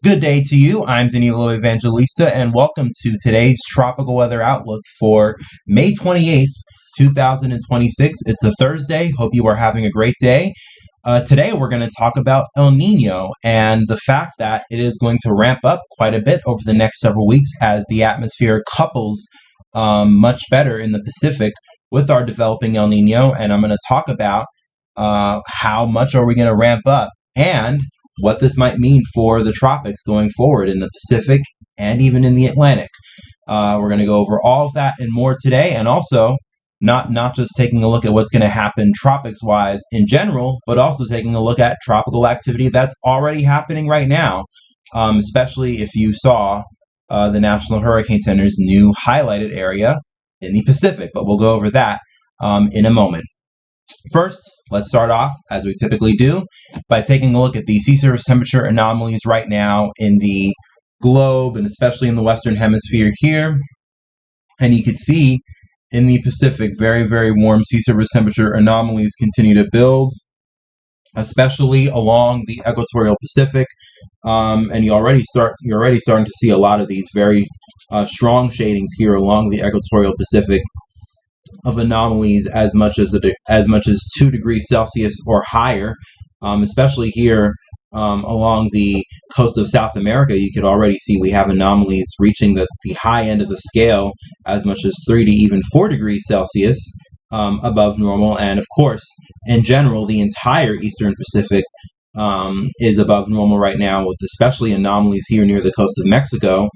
Good day to you. I'm Nino Evangelista, and welcome to today's tropical weather outlook for May 28th, 2026. It's a Thursday. Hope you are having a great day. Today, we're going to talk about El Nino and the fact that it is going to ramp up quite a bit over the next several weeks as the atmosphere couples much better in the Pacific with our developing El Nino. And I'm going to talk about how much are we going to ramp up and what this might mean for the tropics going forward in the Pacific and even in the Atlantic. We're going to go over all of that and more today, and also not just taking a look at what's going to happen tropics-wise in general, but also taking a look at tropical activity that's already happening right now, especially if you saw the National Hurricane Center's new highlighted area in the Pacific. But we'll go over that in a moment. First, let's start off, as we typically do, by taking a look at the sea surface temperature anomalies right now in the globe, and especially in the Western Hemisphere here. And you can see in the Pacific, very, very warm sea surface temperature anomalies continue to build, especially along the equatorial Pacific. And you're already starting to see a lot of these very strong shadings here along the equatorial Pacific of anomalies as much as 2 degrees Celsius or higher, especially here along the coast of South America. You could already see we have anomalies reaching the high end of the scale as much as 3 to even 4 degrees Celsius above normal. And of course, in general, the entire Eastern Pacific is above normal right now, with especially anomalies here near the coast of Mexico,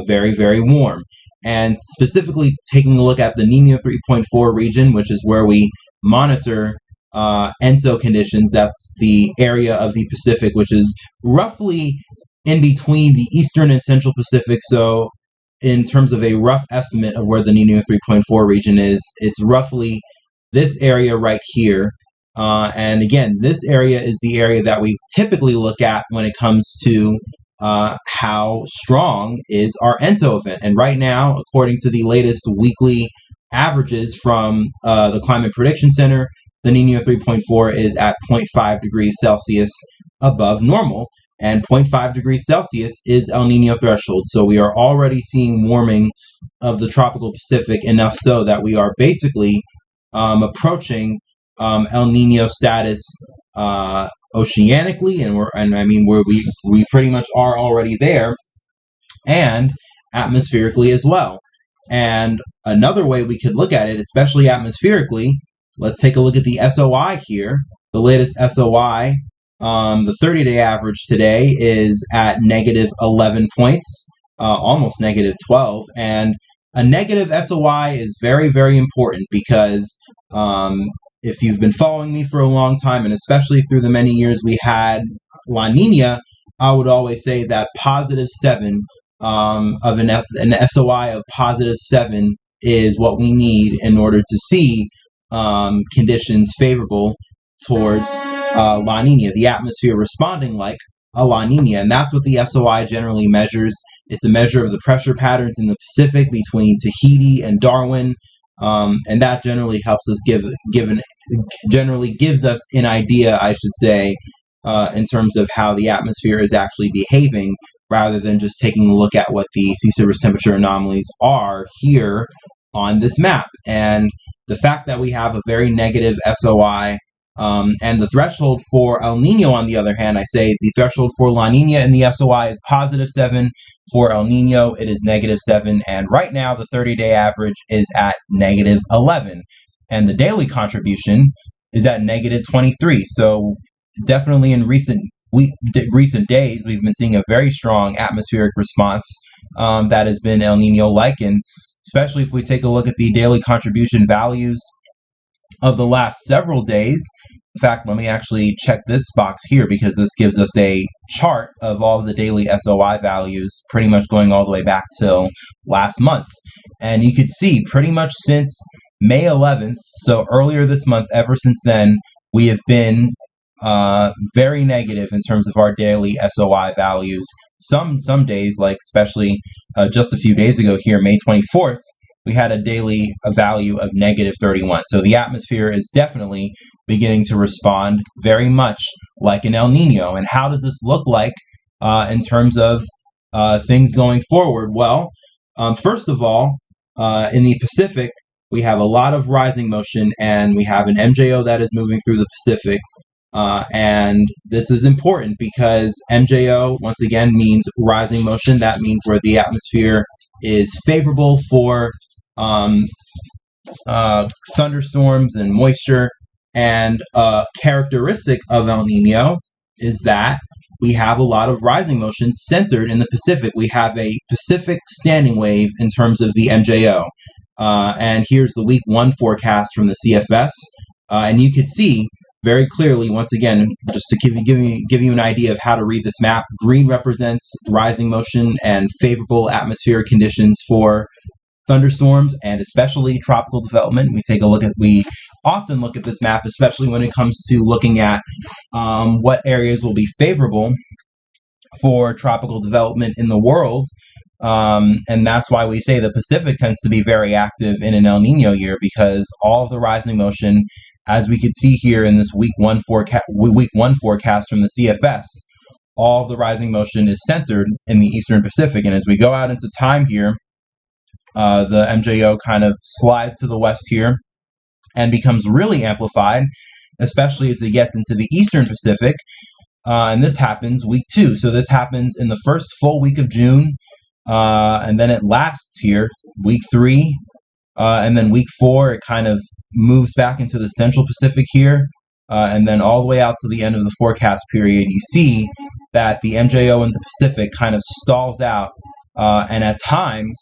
very, very warm. And specifically taking a look at the Nino 3.4 region, which is where we monitor ENSO conditions. That's the area of the Pacific which is roughly in between the Eastern and Central Pacific. So in terms of a rough estimate of where the Nino 3.4 region is, it's roughly this area right here. And again, this area is the area that we typically look at when it comes to how strong is our ENSO event. And right now, according to the latest weekly averages from the Climate Prediction Center, the Nino 3.4 is at 0.5 degrees Celsius above normal, and 0.5 degrees Celsius is El Nino threshold. So we are already seeing warming of the tropical Pacific, enough so that we are basically approaching El Nino status oceanically, we pretty much are already there, and atmospherically as well. And another way we could look at it, especially atmospherically, let's take a look at the SOI here. The latest SOI, the 30-day average today is at negative 11 points, almost negative 12. And a negative SOI is very, very important because if you've been following me for a long time, and especially through the many years we had La Nina, I would always say that positive 7 of an SOI of positive 7 is what we need in order to see conditions favorable towards La Nina, the atmosphere responding like a La Nina. And that's what the SOI generally measures. It's a measure of the pressure patterns in the Pacific between Tahiti and Darwin. And that generally helps us generally gives us an idea, I should say, in terms of how the atmosphere is actually behaving, rather than just taking a look at what the sea surface temperature anomalies are here on this map. And the fact that we have a very negative SOI, and the threshold for El Nino, on the other hand, I say the threshold for La Nina in the SOI is positive 7. For El Nino, it is negative 7. And right now, the 30-day average is at negative 11. And the daily contribution is at negative 23. So definitely in recent days, we've been seeing a very strong atmospheric response that has been El Nino-like. And especially if we take a look at the daily contribution values of the last several days. In fact, let me actually check this box here, because this gives us a chart of all of the daily SOI values, pretty much going all the way back till last month. And you could see pretty much since May 11th, so earlier this month, ever since then, we have been very negative in terms of our daily SOI values. Some days, like especially just a few days ago here, May 24th, we had a daily value of negative 31. So the atmosphere is definitely beginning to respond very much like an El Nino. And how does this look like in terms of things going forward? Well, first of all, in the Pacific, we have a lot of rising motion, and we have an MJO that is moving through the Pacific. And this is important because MJO, once again, means rising motion. That means where the atmosphere is favorable for thunderstorms and moisture. And a characteristic of El Nino is that we have a lot of rising motion centered in the Pacific. We have a Pacific standing wave in terms of the MJO. And here's the week 1 forecast from the CFS. And you can see very clearly, once again, just to give you an idea of how to read this map, green represents rising motion and favorable atmospheric conditions for thunderstorms and especially tropical development. We often look at this map, especially when it comes to looking at what areas will be favorable for tropical development in the world. And that's why we say the Pacific tends to be very active in an El Nino year, because all of the rising motion, as we could see here in this week one forecast from the CFS, all of the rising motion is centered in the Eastern Pacific. And as we go out into time here, the MJO kind of slides to the west here and becomes really amplified, especially as it gets into the Eastern Pacific. And this happens week 2. So this happens in the first full week of June, and then it lasts here week 3, and then week 4 it kind of moves back into the Central Pacific here, and then all the way out to the end of the forecast period. You see that the MJO in the Pacific kind of stalls out, and at times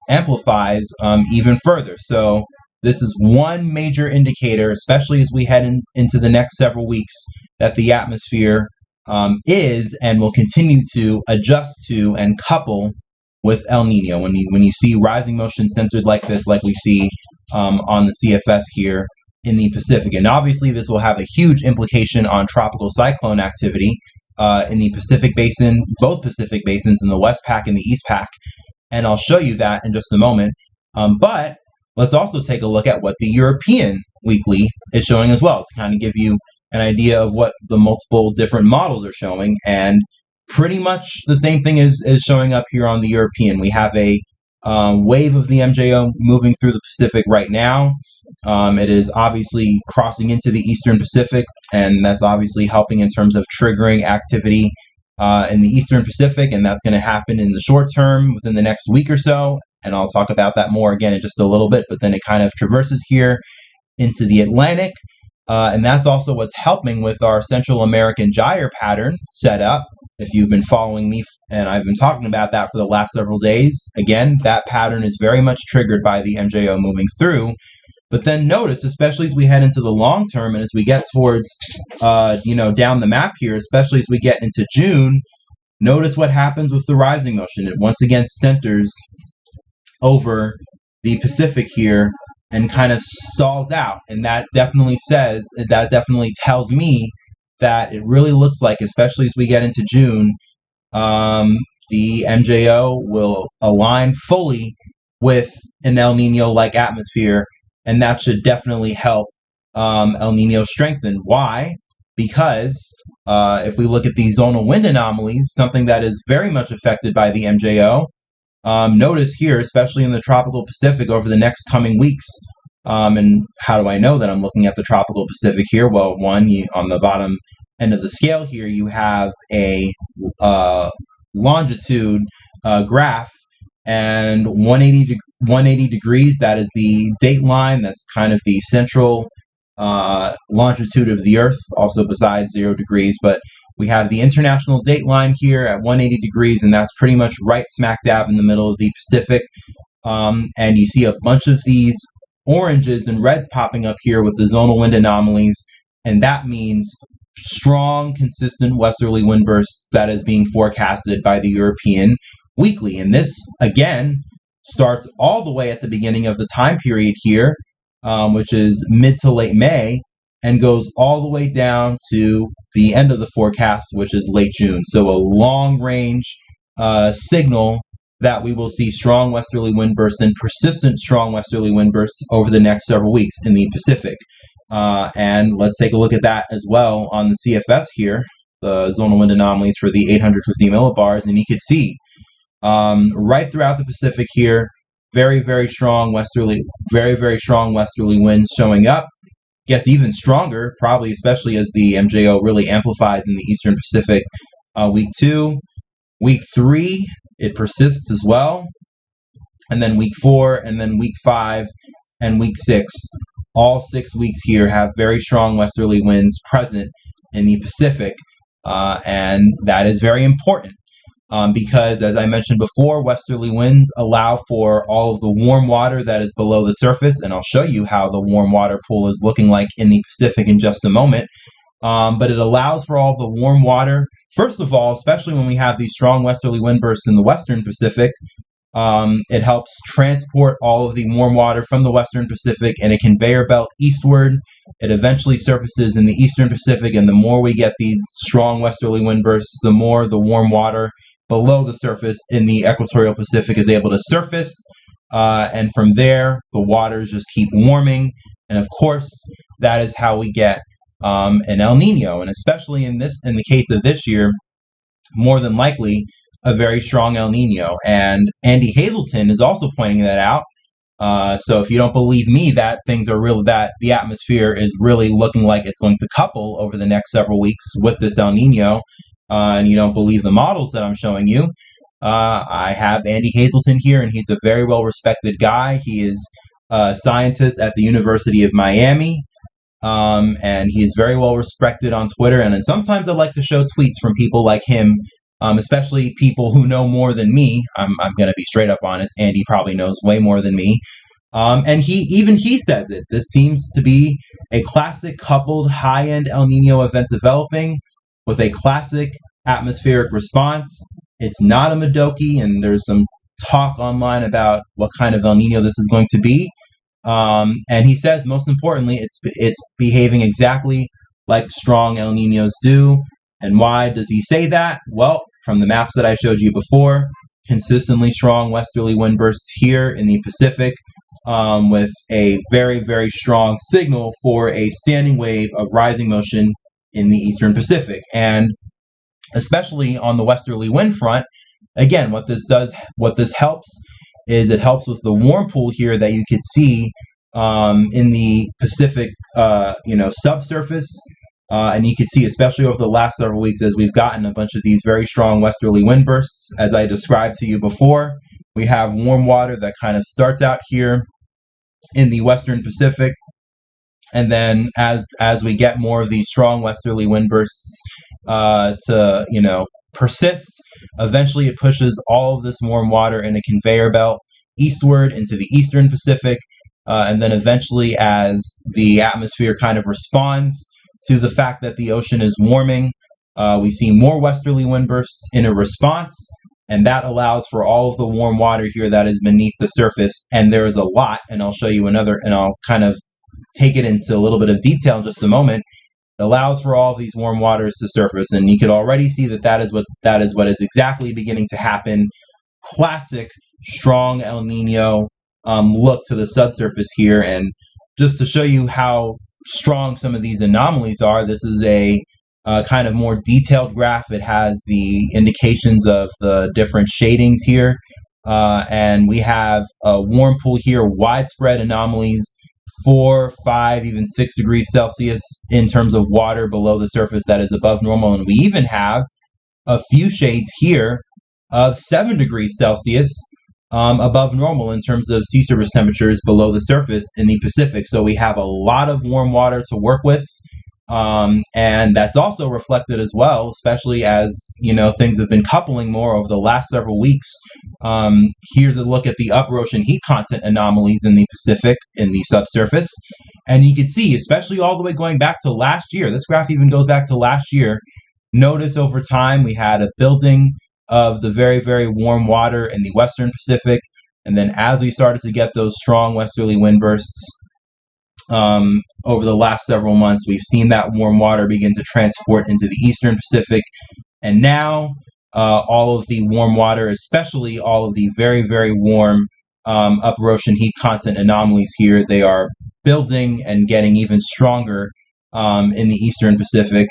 amplifies even further. So this is one major indicator, especially as we head into the next several weeks, that the atmosphere is and will continue to adjust to and couple with El Nino. When you see rising motion centered like this, like we see on the CFS here in the Pacific. And obviously this will have a huge implication on tropical cyclone activity in the Pacific Basin, both Pacific Basins, in the West Pac and the East Pac. And I'll show you that in just a moment. But let's also take a look at what the European weekly is showing as well, to kind of give you an idea of what the multiple different models are showing. And pretty much the same thing is showing up here on the European. We have a wave of the MJO moving through the Pacific right now. It is obviously crossing into the Eastern Pacific, and that's obviously helping in terms of triggering activity in the Eastern Pacific, and that's going to happen in the short term within the next week or so, and I'll talk about that more again in just a little bit. But then it kind of traverses here into the Atlantic, and that's also what's helping with our Central American gyre pattern setup. If you've been following me, and I've been talking about that for the last several days, again, that pattern is very much triggered by the MJO moving through. But then notice, especially as we head into the long term, and as we get towards, down the map here, especially as we get into June, notice what happens with the rising motion. It once again centers over the Pacific here and kind of stalls out. And that definitely tells me that it really looks like, especially as we get into June, the MJO will align fully with an El Nino-like atmosphere. And that should definitely help El Nino strengthen. Why? Because if we look at the zonal wind anomalies, something that is very much affected by the MJO, notice here, especially in the tropical Pacific over the next coming weeks, and how do I know that I'm looking at the tropical Pacific here? Well, on the bottom end of the scale here, you have a longitude graph, and 180 degrees, that is the date line. That's kind of the central longitude of the Earth, also besides 0 degrees. But we have the international date line here at 180 degrees, and that's pretty much right smack dab in the middle of the Pacific. And you see a bunch of these oranges and reds popping up here with the zonal wind anomalies, and that means strong, consistent westerly wind bursts that is being forecasted by the European weekly. And this, again, starts all the way at the beginning of the time period here, which is mid to late May, and goes all the way down to the end of the forecast, which is late June. So a long-range signal that we will see strong westerly wind bursts and persistent strong westerly wind bursts over the next several weeks in the Pacific. And let's take a look at that as well on the CFS here, the zonal wind anomalies for the 850 millibars, and you could see right throughout the Pacific here, very, very strong westerly winds showing up. Gets even stronger, probably especially as the MJO really amplifies in the Eastern Pacific. Week 2, week 3, it persists as well. And then week 4, and then week 5, and week 6. All 6 weeks here have very strong westerly winds present in the Pacific. And that is very important. Because, as I mentioned before, westerly winds allow for all of the warm water that is below the surface, and I'll show you how the warm water pool is looking like in the Pacific in just a moment. But it allows for all of the warm water, first of all, especially when we have these strong westerly wind bursts in the Western Pacific. It helps transport all of the warm water from the Western Pacific in a conveyor belt eastward. It eventually surfaces in the Eastern Pacific, and the more we get these strong westerly wind bursts, the more the warm water below the surface in the equatorial Pacific is able to surface, and from there the waters just keep warming, and of course that is how we get an El Nino, and especially in the case of this year, more than likely a very strong El Nino. And Andy Hazelton is also pointing that out. So if you don't believe me that the atmosphere is really looking like it's going to couple over the next several weeks with this El Nino, and you don't believe the models that I'm showing you, I have Andy Hazelton here, and he's a very well-respected guy. He is a scientist at the University of Miami, and he is very well-respected on Twitter, and then sometimes I like to show tweets from people like him, especially people who know more than me. I'm going to be straight up honest. Andy probably knows way more than me. And he says it. This seems to be a classic coupled high-end El Nino event developing with a classic atmospheric response. It's not a Madoki, and there's some talk online about what kind of El Nino this is going to be. And he says, most importantly, it's behaving exactly like strong El Ninos do. And why does he say that? Well, from the maps that I showed you before, consistently strong westerly wind bursts here in the Pacific, with a very, very strong signal for a standing wave of rising motion in the Eastern Pacific. And especially on the westerly wind front, again, what this helps is it helps with the warm pool here that you could see in the Pacific, subsurface. And you can see, especially over the last several weeks, as we've gotten a bunch of these very strong westerly wind bursts, as I described to you before, we have warm water that kind of starts out here in the Western Pacific. And then as we get more of these strong westerly wind bursts to persist, eventually it pushes all of this warm water in a conveyor belt eastward into the Eastern Pacific. And then eventually, as the atmosphere kind of responds to the fact that the ocean is warming, we see more westerly wind bursts in a response, and that allows for all of the warm water here that is beneath the surface. And there is a lot, and I'll show you another, and I'll kind of take it into a little bit of detail in just a moment. It allows for all of these warm waters to surface, and you could already see that is what is exactly beginning to happen. Classic strong El Nino look to the subsurface here. And just to show you how strong some of these anomalies are, this is a kind of more detailed graph. It has the indications of the different shadings here, and we have a warm pool here, widespread anomalies, 4, 5, even 6 degrees Celsius in terms of water below the surface that is above normal, and we even have a few shades here of 7 degrees Celsius above normal in terms of sea surface temperatures below the surface in the Pacific. So we have a lot of warm water to work with, and that's also reflected as well, especially as things have been coupling more over the last several weeks. Here's a look at the upper ocean heat content anomalies in the Pacific in the subsurface, and you can see, especially all the way going back to last year, this graph even goes back to last year. Notice over time we had a building of the very, very warm water in the Western Pacific, and then as we started to get those strong westerly wind bursts over the last several months, we've seen that warm water begin to transport into the Eastern Pacific, and now all of the warm water, especially all of the very, very warm upper ocean heat content anomalies here, they are building and getting even stronger in the Eastern Pacific.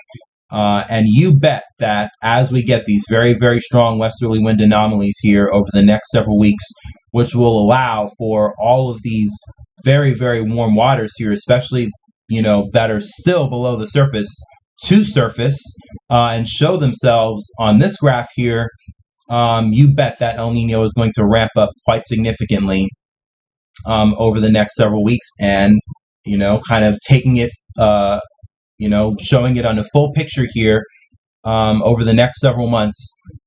And you bet that as we get these very, very strong westerly wind anomalies here over the next several weeks, which will allow for all of these very, very warm waters here, especially, that are still below the surface, to surface and show themselves on this graph here, you bet that El Nino is going to ramp up quite significantly over the next several weeks, and kind of taking it, showing it on a full picture here over the next several months.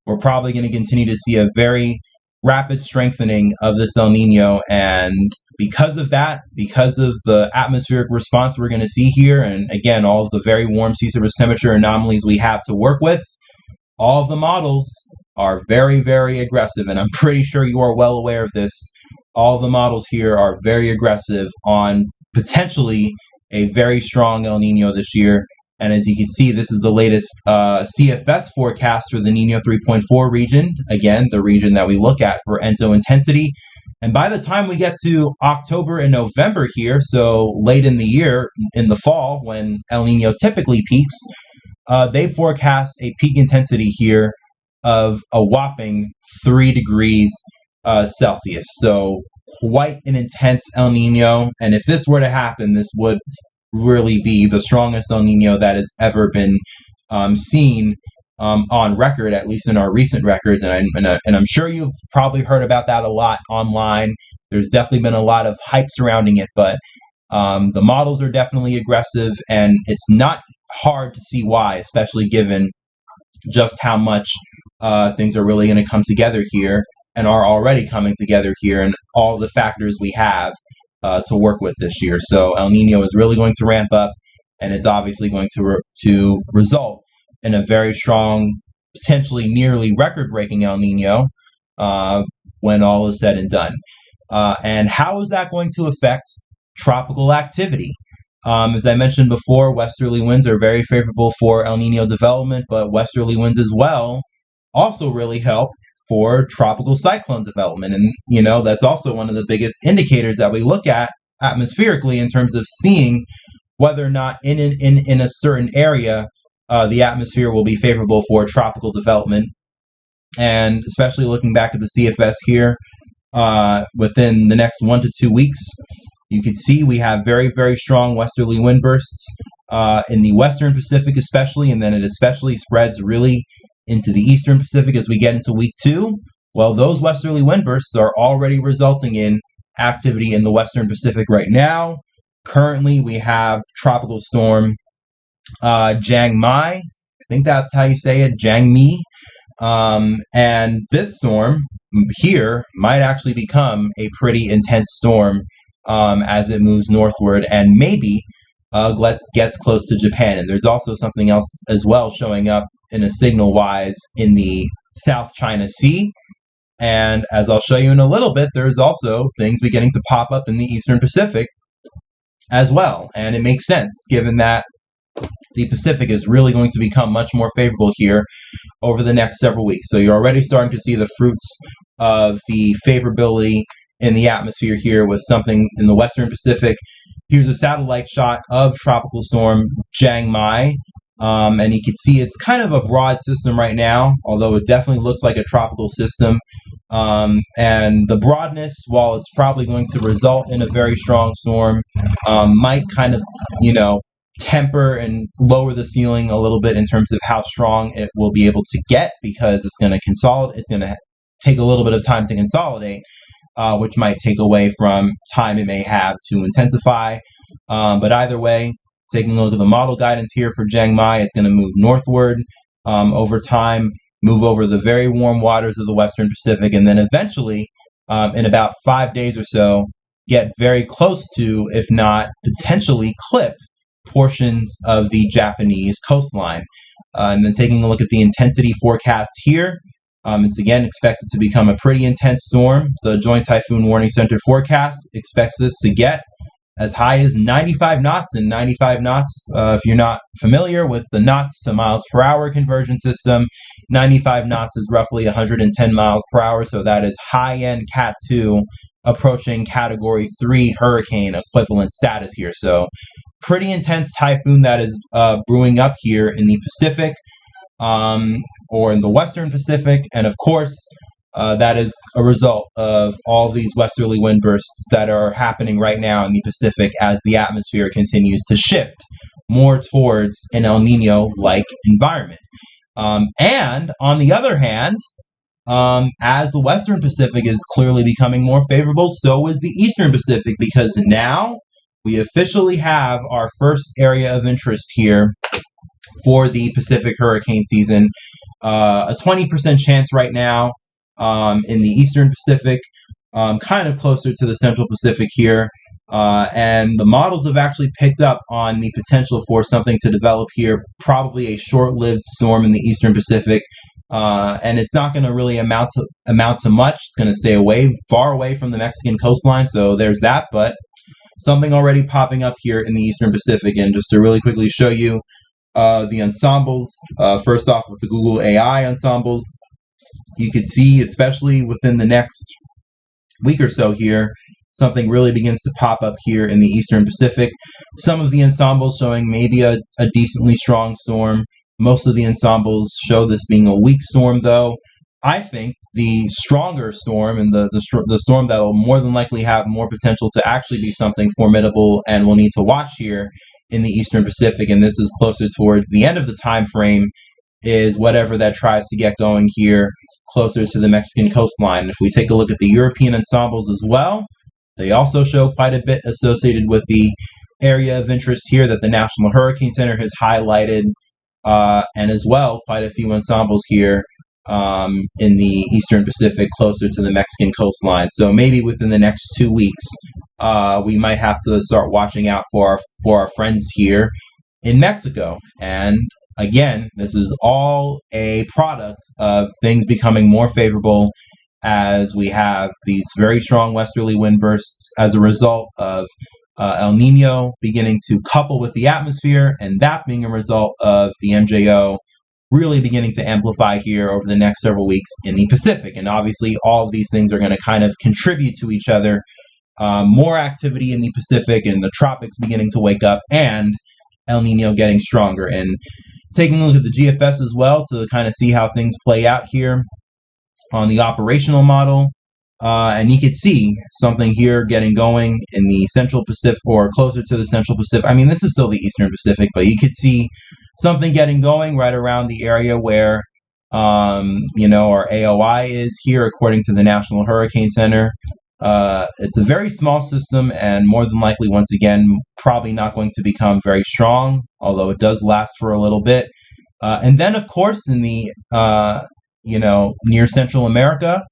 We're probably going to continue to see a very rapid strengthening of this El Nino, and because of that, because of the atmospheric response we're going to see here, and again, all of the very warm sea surface temperature anomalies we have to work with, all of the models are very, very aggressive, and I'm pretty sure you are well aware of this. All of the models here are very aggressive on potentially a very strong El Nino this year. And as you can see, this is the latest CFS forecast for the Nino 3.4 region. Again, the region that we look at for ENSO intensity. And by the time we get to October and November here, so late in the year, in the fall, when El Nino typically peaks, they forecast a peak intensity here of a whopping 3 degrees Celsius. So quite an intense El Nino. And if this were to happen, this would really be the strongest El Nino that has ever been seen on record, at least in our recent records. And I'm sure you've probably heard about that a lot online. There's definitely been a lot of hype surrounding it, but the models are definitely aggressive, and it's not hard to see why, especially given just how much things are really going to come together here, and are already coming together here, and all the factors we have to work with this year. So El Nino is really going to ramp up, and it's obviously going to result in a very strong, potentially nearly record-breaking El Nino when all is said and done. And how is that going to affect tropical activity? As I mentioned before, westerly winds are very favorable for El Nino development, but westerly winds as well also really help for tropical cyclone development. And, that's also one of the biggest indicators that we look at atmospherically in terms of seeing whether or not in a certain area the atmosphere will be favorable for tropical development. And especially looking back at the CFS here, within the next 1 to 2 weeks, you can see we have very, very strong westerly wind bursts in the western Pacific especially, and then it especially spreads really into the eastern Pacific as we get into week 2. Well, those westerly wind bursts are already resulting in activity in the western Pacific right now. Currently, we have tropical storm Jiang Mai. I think that's how you say it, Jiang Mi. And this storm here might actually become a pretty intense storm as it moves northward and maybe gets close to Japan. And there's also something else as well showing up in a signal-wise in the South China Sea. And as I'll show you in a little bit, there's also things beginning to pop up in the Eastern Pacific as well. And it makes sense, given that the Pacific is really going to become much more favorable here over the next several weeks. So you're already starting to see the fruits of the favorability in the atmosphere here with something in the Western Pacific. Here's a satellite shot of tropical storm Jiang Mai. And you can see it's kind of a broad system right now, although it definitely looks like a tropical system. And the broadness, while it's probably going to result in a very strong storm, might kind of, temper and lower the ceiling a little bit in terms of how strong it will be able to get, because it's going to consolidate. It's going to take a little bit of time to consolidate, which might take away from time it may have to intensify. But either way, taking a look at the model guidance here for Jiang Mai, it's going to move northward over time, move over the very warm waters of the Western Pacific, and then eventually, in about 5 days or so, get very close to, if not potentially clip, portions of the Japanese coastline. And then taking a look at the intensity forecast here, it's again expected to become a pretty intense storm. The Joint Typhoon Warning Center forecast expects this to get as high as 95 knots, and 95 knots, if you're not familiar with the knots to miles per hour conversion system, 95 knots is roughly 110 miles per hour, so that is high-end Cat 2 approaching Category 3 hurricane equivalent status here. So pretty intense typhoon that is brewing up here in the Pacific, or in the Western Pacific, and of course, that is a result of all these westerly wind bursts that are happening right now in the Pacific as the atmosphere continues to shift more towards an El Nino-like environment. And on the other hand, as the Western Pacific is clearly becoming more favorable, so is the Eastern Pacific, because now we officially have our first area of interest here for the Pacific hurricane season. A 20% chance right now in the Eastern Pacific, kind of closer to the Central Pacific here. And the models have actually picked up on the potential for something to develop here, probably a short-lived storm in the Eastern Pacific. And it's not going to really amount to much. It's going to stay far away from the Mexican coastline, so there's that. But something already popping up here in the Eastern Pacific. And just to really quickly show you the ensembles, first off with the Google AI ensembles, you could see, especially within the next week or so here, something really begins to pop up here in the Eastern Pacific. Some of the ensembles showing maybe a decently strong storm. Most of the ensembles show this being a weak storm, though. I think the stronger storm, and the storm that will more than likely have more potential to actually be something formidable and we'll need to watch here in the Eastern Pacific, and this is closer towards the end of the time frame, is whatever that tries to get going here closer to the Mexican coastline. If we take a look at the European ensembles as well, they also show quite a bit associated with the area of interest here that the National Hurricane Center has highlighted, and as well quite a few ensembles here in the Eastern Pacific closer to the Mexican coastline. So maybe within the next 2 weeks, we might have to start watching out for our friends here in Mexico. And again, this is all a product of things becoming more favorable as we have these very strong westerly wind bursts as a result of El Nino beginning to couple with the atmosphere, and that being a result of the MJO really beginning to amplify here over the next several weeks in the Pacific. And obviously, all of these things are going to kind of contribute to each other. More activity in the Pacific and the tropics beginning to wake up, and El Nino getting stronger. And taking a look at the GFS as well to kind of see how things play out here on the operational model. And you can see something here getting going in the Central Pacific, or closer to the Central Pacific. I mean, this is still the Eastern Pacific, but you could see something getting going right around the area where, our AOI is here, according to the National Hurricane Center. It's a very small system, and more than likely, once again, probably not going to become very strong, although it does last for a little bit. And then, of course, in the, near Central America,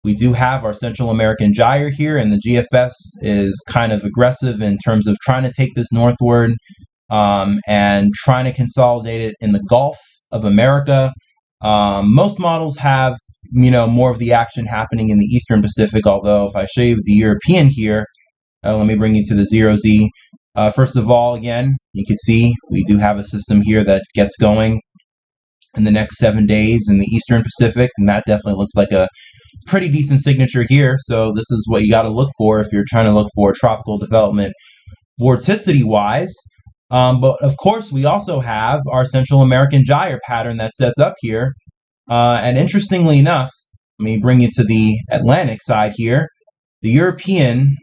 we do have our Central American gyre here, and the GFS is kind of aggressive in terms of trying to take this northward and trying to consolidate it in the Gulf of America. Most models have, more of the action happening in the Eastern Pacific, although if I show you the European here, let me bring you to the 0Z. First of all, again, you can see we do have a system here that gets going in the next 7 days in the Eastern Pacific, and that definitely looks like a pretty decent signature here. So this is what you got to look for if you're trying to look for tropical development vorticity-wise. But of course, we also have our Central American gyre pattern that sets up here. And interestingly enough, let me bring you to the Atlantic side here. The European,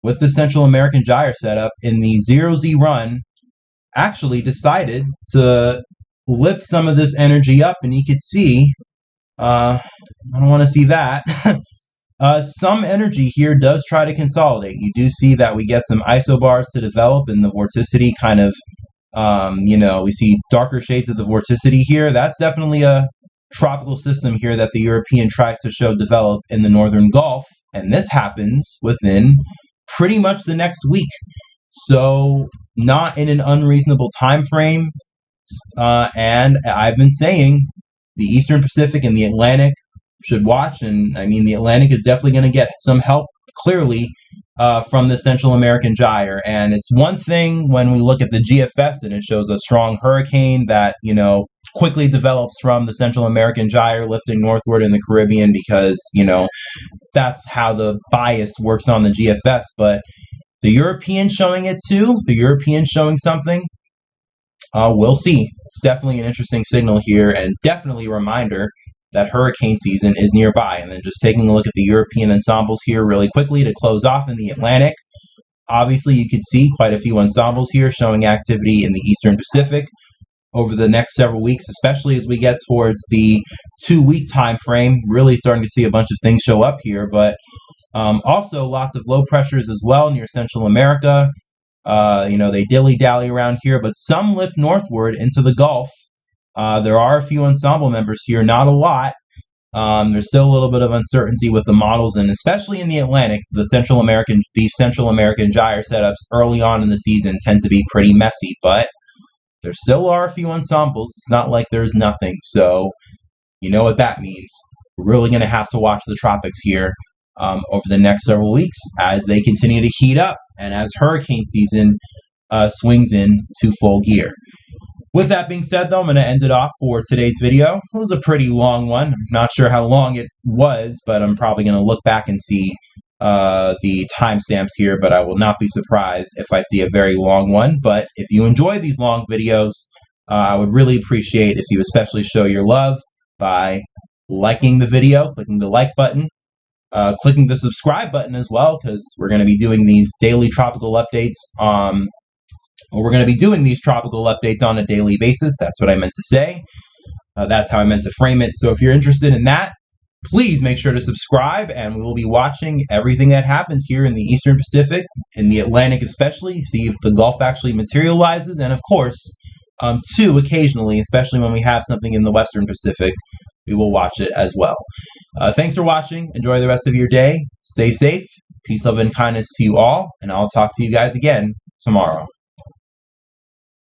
with the Central American gyre setup in the 0Z run, actually decided to lift some of this energy up, and you could see, I don't want to see that. Some energy here does try to consolidate. You do see that we get some isobars to develop in the vorticity kind of, we see darker shades of the vorticity here. That's definitely a tropical system here that the European tries to show develop in the Northern Gulf, and this happens within pretty much the next week. So not in an unreasonable time frame. And I've been saying the Eastern Pacific and the Atlantic should watch, and I mean the Atlantic is definitely going to get some help clearly from the Central American gyre. And it's one thing when we look at the GFS and it shows a strong hurricane that quickly develops from the Central American gyre lifting northward in the Caribbean, because that's how the bias works on the GFS. But The European showing it too. The European showing something. We'll see. It's definitely an interesting signal here, and definitely a reminder that hurricane season is nearby. And then just taking a look at the European ensembles here really quickly to close off in the Atlantic. Obviously, you can see quite a few ensembles here showing activity in the Eastern Pacific over the next several weeks, especially as we get towards the 2-week time frame. Really starting to see a bunch of things show up here, but also lots of low pressures as well near Central America. They dilly-dally around here, but some lift northward into the Gulf. There are a few ensemble members here, not a lot. There's still a little bit of uncertainty with the models, and especially in the Atlantic, these Central American gyre setups early on in the season tend to be pretty messy, but there still are a few ensembles. It's not like there's nothing, so you know what that means. We're really going to have to watch the tropics here over the next several weeks as they continue to heat up and as hurricane season swings into full gear. With that being said, though, I'm going to end it off for today's video. It was a pretty long one. I'm not sure how long it was, but I'm probably going to look back and see the timestamps here, but I will not be surprised if I see a very long one. But if you enjoy these long videos, I would really appreciate if you especially show your love by liking the video, clicking the like button, clicking the subscribe button as well, because we're going to be doing these daily tropical updates we're going to be doing these tropical updates on a daily basis. That's what I meant to say. That's how I meant to frame it. So if you're interested in that, please make sure to subscribe, and we will be watching everything that happens here in the Eastern Pacific, in the Atlantic especially, see if the Gulf actually materializes, and of course, too, occasionally, especially when we have something in the Western Pacific, we will watch it as well. Thanks for watching. Enjoy the rest of your day. Stay safe. Peace, love, and kindness to you all, and I'll talk to you guys again tomorrow.